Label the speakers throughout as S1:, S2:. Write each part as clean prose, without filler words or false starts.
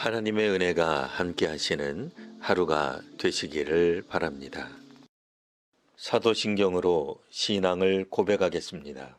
S1: 하나님의 은혜가 함께 하시는 하루가 되시기를 바랍니다. 사도신경으로 신앙을 고백하겠습니다.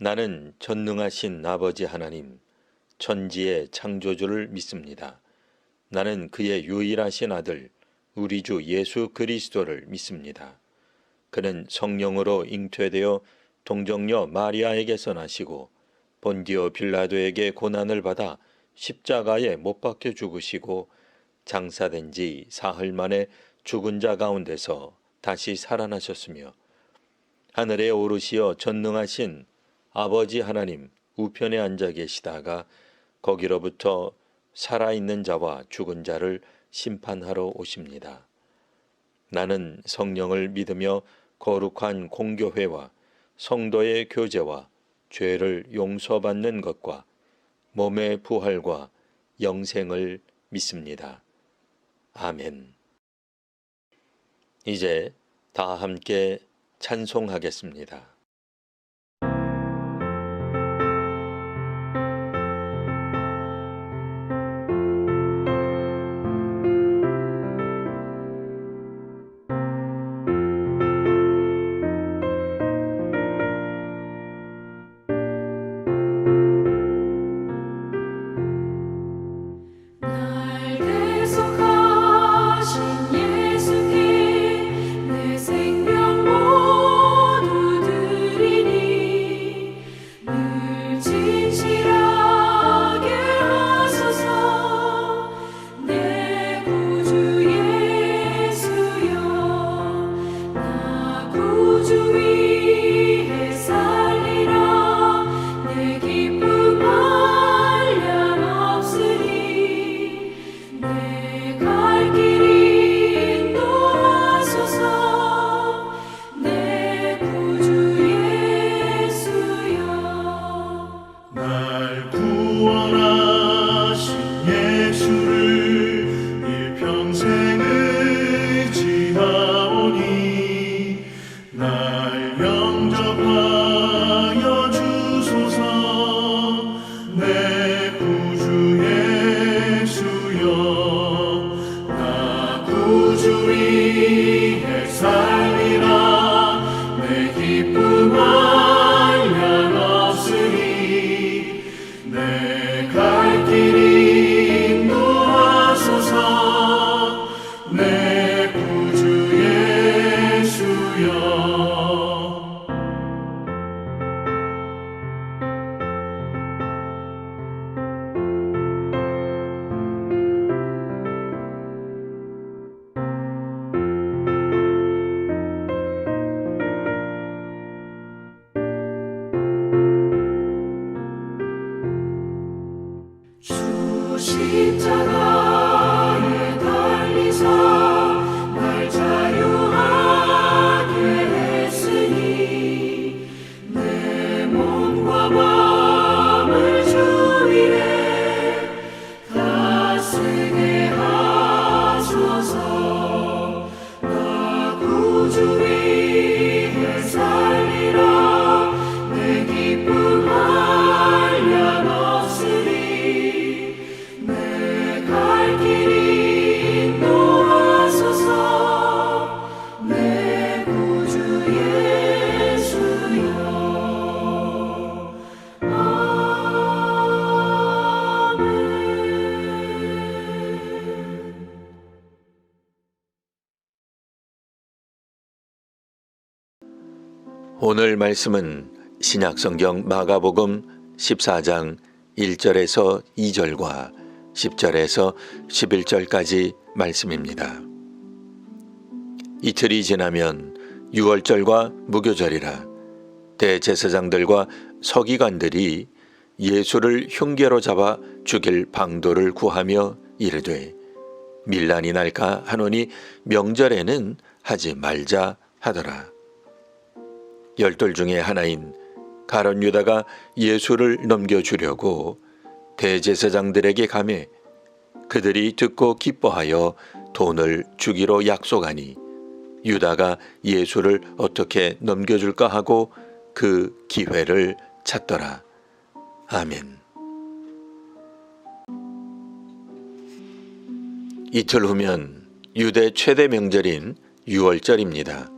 S1: 나는 전능하신 아버지 하나님, 천지의 창조주를 믿습니다. 나는 그의 유일하신 아들, 우리 주 예수 그리스도를 믿습니다. 그는 성령으로 잉태되어 동정녀 마리아에게서 나시고 본디오 빌라도에게 고난을 받아 십자가에 못 박혀 죽으시고 장사된 지 사흘 만에 죽은 자 가운데서 다시 살아나셨으며 하늘에 오르시어 전능하신 아버지 하나님 우편에 앉아 계시다가 거기로부터 살아있는 자와 죽은 자를 심판하러 오십니다. 나는 성령을 믿으며 거룩한 공교회와 성도의 교제와 죄를 용서받는 것과 몸의 부활과 영생을 믿습니다. 아멘. 이제 다 함께 찬송하겠습니다.
S2: 십자가에 달리사 날 자유하게 했으니 내 몸과 마음을 주 위에 다 쓰게 하소서. 나 구주 위에 살리라. 내 기쁨 한량 없으리. 갈 길이 인도하소서. 내 구주 예수여. 아멘.
S1: 오늘 말씀은 신약성경 마가복음 14장 1절에서 2절과 10절에서 11절까지 말씀입니다. 이틀이 지나면 유월절과 무교절이라 대제사장들과 서기관들이 예수를 흉계로 잡아 죽일 방도를 구하며 이르되 밀란이 날까 하노니 명절에는 하지 말자 하더라. 열둘 중에 하나인 가룟 유다가 예수를 넘겨주려고 대제사장들에게 가매 그들이 듣고 기뻐하여 돈을 주기로 약속하니 유다가 예수를 어떻게 넘겨줄까 하고 그 기회를 찾더라. 아멘. 이틀 후면 유대 최대 명절인 유월절입니다.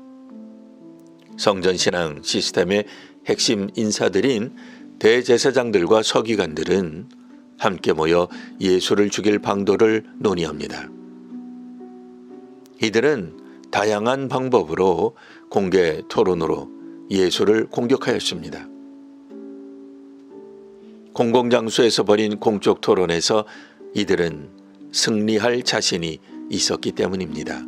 S1: 성전신앙 시스템의 핵심 인사들인 대제사장들과 서기관들은 함께 모여 예수를 죽일 방도를 논의합니다. 이들은 다양한 방법으로 공개 토론으로 예수를 공격하였습니다. 공공장소에서 벌인 공적 토론에서 이들은 승리할 자신이 있었기 때문입니다.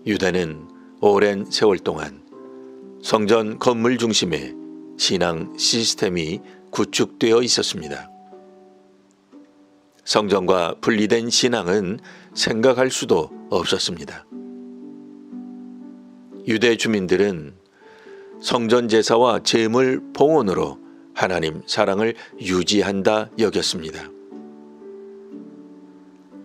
S1: 유대는 오랜 세월 동안 성전 건물 중심의 신앙 시스템이 구축되어 있었습니다. 성전과 분리된 신앙은 생각할 수도 없었습니다. 유대 주민들은 성전 제사와 제물 봉헌으로 하나님 사랑을 유지한다 여겼습니다.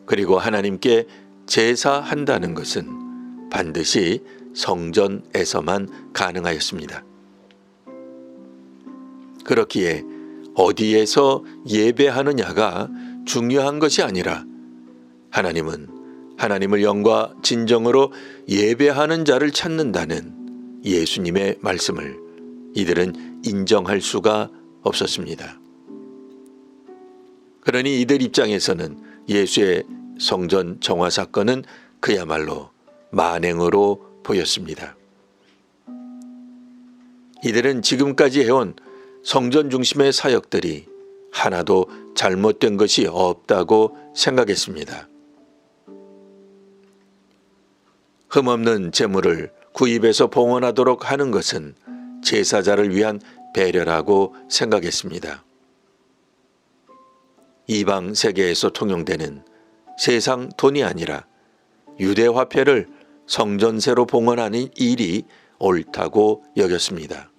S1: 그리고 하나님께 제사한다는 것은 반드시 성전에서만 가능하였습니다. 그렇기에 어디에서 예배하느냐가 중요한 것이 아니라 하나님을 영과 진정으로 예배하는 자를 찾는다는 예수님의 말씀을 이들은 인정할 수가 없었습니다. 그러니 이들 입장에서는 예수의 성전 정화 사건은 그야말로 만행으로 보였습니다. 이들은 지금까지 해온 성전 중심의 사역들이 하나도 잘못된 것이 없다고 생각했습니다. 흠없는 제물을 구입해서 봉헌하도록 하는 것은 제사자를 위한 배려라고 생각했습니다. 이방 세계에서 통용되는 세상 돈이 아니라 유대 화폐를 성전세로 봉헌하는 일이 옳다고 여겼습니다.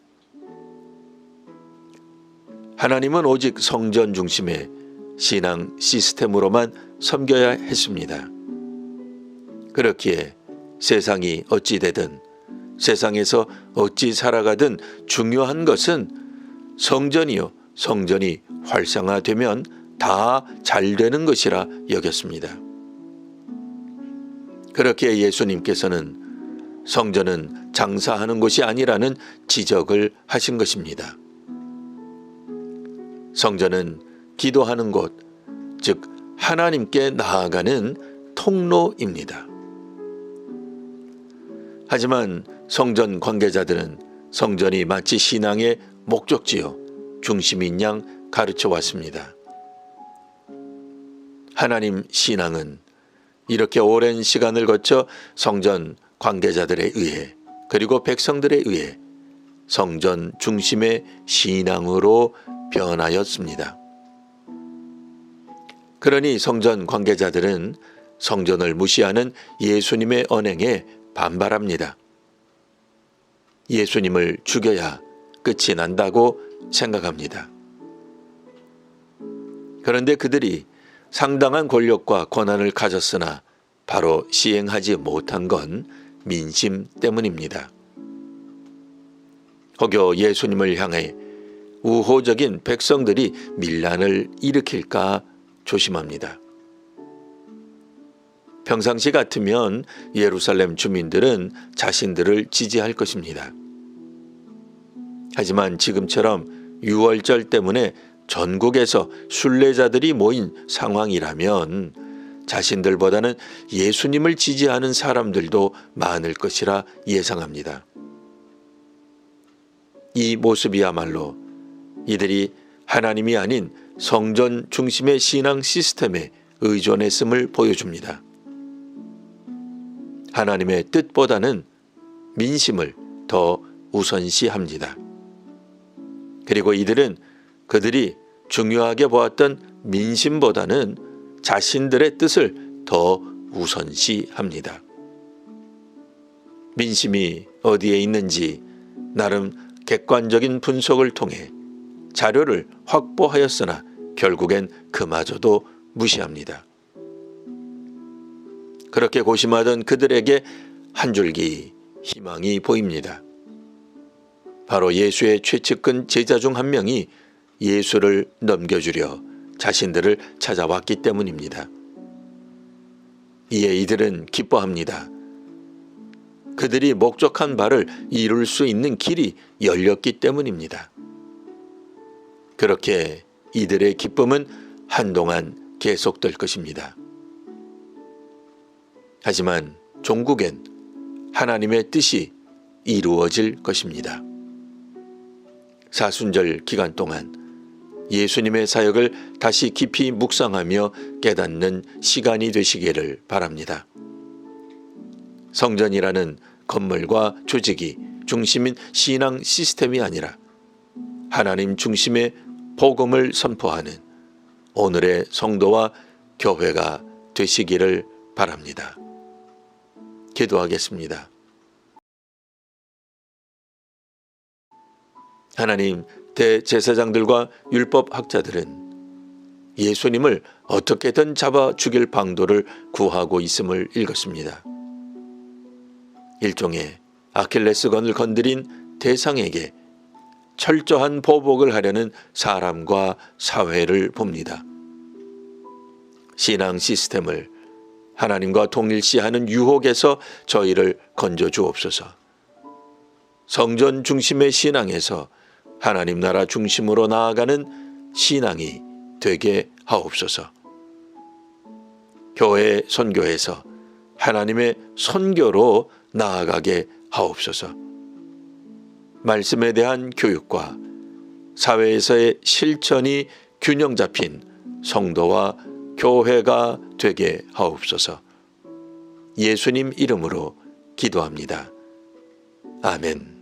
S1: 하나님은 오직 성전 중심의 신앙 시스템으로만 섬겨야 했습니다. 그렇기에 세상이 어찌 되든 세상에서 어찌 살아가든 중요한 것은 성전이요, 성전이 활성화되면 다 잘 되는 것이라 여겼습니다. 그렇게 예수님께서는 성전은 장사하는 곳이 아니라는 지적을 하신 것입니다. 성전은 기도하는 곳, 즉 하나님께 나아가는 통로입니다. 하지만 성전 관계자들은 성전이 마치 신앙의 목적지요, 중심인 양 가르쳐 왔습니다. 하나님 신앙은 이렇게 오랜 시간을 거쳐 성전 관계자들에 의해 그리고 백성들에 의해 성전 중심의 신앙으로 변하였습니다. 그러니 성전 관계자들은 성전을 무시하는 예수님의 언행에 반발합니다. 예수님을 죽여야 끝이 난다고 생각합니다. 그런데 그들이 상당한 권력과 권한을 가졌으나 바로 시행하지 못한 건 민심 때문입니다. 혹여 예수님을 향해 우호적인 백성들이 밀란을 일으킬까 조심합니다. 평상시 같으면 예루살렘 주민들은 자신들을 지지할 것입니다. 하지만 지금처럼 유월절 때문에 전국에서 순례자들이 모인 상황이라면 자신들보다는 예수님을 지지하는 사람들도 많을 것이라 예상합니다. 이 모습이야말로 이들이 하나님이 아닌 성전 중심의 신앙 시스템에 의존했음을 보여줍니다. 하나님의 뜻보다는 민심을 더 우선시합니다. 그리고 이들은 그들이 중요하게 보았던 민심보다는 자신들의 뜻을 더 우선시합니다. 민심이 어디에 있는지 나름 객관적인 분석을 통해 자료를 확보하였으나 결국엔 그마저도 무시합니다. 그렇게 고심하던 그들에게 한 줄기 희망이 보입니다. 바로 예수의 최측근 제자 중 한 명이 예수를 넘겨주려 자신들을 찾아왔기 때문입니다. 이에 이들은 기뻐합니다. 그들이 목적한 바를 이룰 수 있는 길이 열렸기 때문입니다. 그렇게 이들의 기쁨은 한동안 계속될 것입니다. 하지만 종국엔 하나님의 뜻이 이루어질 것입니다. 사순절 기간 동안 예수님의 사역을 다시 깊이 묵상하며 깨닫는 시간이 되시기를 바랍니다. 성전이라는 건물과 조직이 중심인 신앙 시스템이 아니라 하나님 중심의 복음을 선포하는 오늘의 성도와 교회가 되시기를 바랍니다. 기도하겠습니다. 하나님, 대제사장들과 율법학자들은 예수님을 어떻게든 잡아 죽일 방도를 구하고 있음을 읽었습니다. 일종의 아킬레스건을 건드린 대상에게 철저한 보복을 하려는 사람과 사회를 봅니다. 신앙 시스템을 하나님과 동일시하는 유혹에서 저희를 건져 주옵소서. 성전 중심의 신앙에서 하나님 나라 중심으로 나아가는 신앙이 되게 하옵소서. 교회 선교에서 하나님의 선교로 나아가게 하옵소서. 말씀에 대한 교육과 사회에서의 실천이 균형 잡힌 성도와 교회가 되게 하옵소서. 예수님 이름으로 기도합니다. 아멘.